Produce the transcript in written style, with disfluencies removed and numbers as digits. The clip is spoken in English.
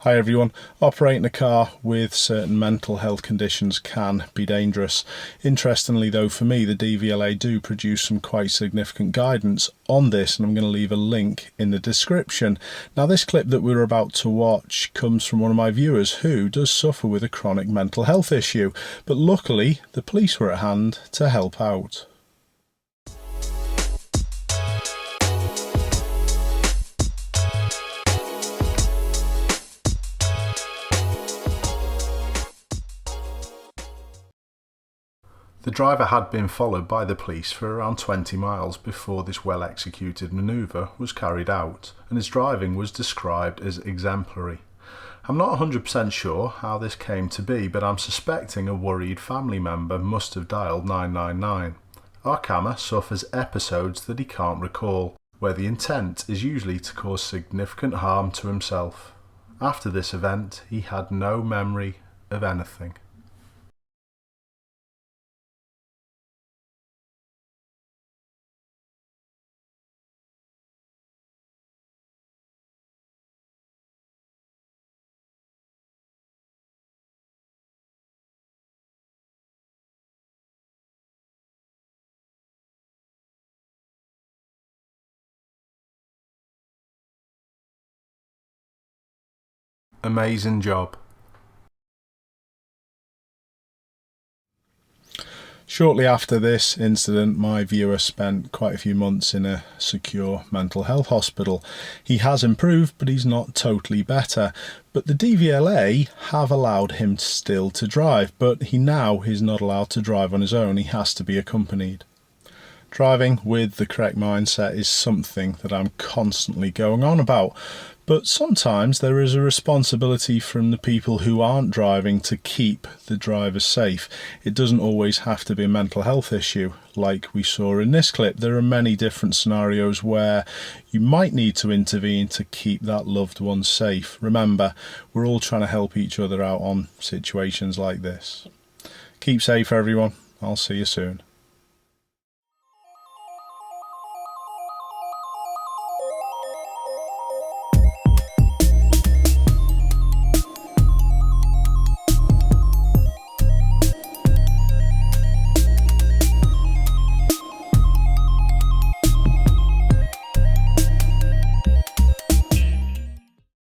Hi everyone. Operating a car with certain mental health conditions can be dangerous. Interestingly though, for me, the DVLA do produce some quite significant guidance on this, and I'm going to leave a link in the description. Now, this clip that we're about to watch comes from one of my viewers who does suffer with a chronic mental health issue, but luckily the police were at hand to help out. The driver had been followed by the police for around 20 miles before this well-executed manoeuvre was carried out, and his driving was described as exemplary. I'm not 100% sure how this came to be, but I'm suspecting a worried family member must have dialed 999. Our camera suffers episodes that he can't recall, where the intent is usually to cause significant harm to himself. After this event, he had no memory of anything. Amazing job. Shortly after this incident, my viewer spent quite a few months in a secure mental health hospital. He has improved, but he's not totally better. But the DVLA have allowed him still to drive, but he now is not allowed to drive on his own. He has to be accompanied. Driving with the correct mindset is something that I'm constantly going on about, but sometimes there is a responsibility from the people who aren't driving to keep the drivers safe. It doesn't always have to be a mental health issue like we saw in this clip. There are many different scenarios where you might need to intervene to keep that loved one safe. Remember, we're all trying to help each other out on situations like this. Keep safe everyone. I'll see you soon.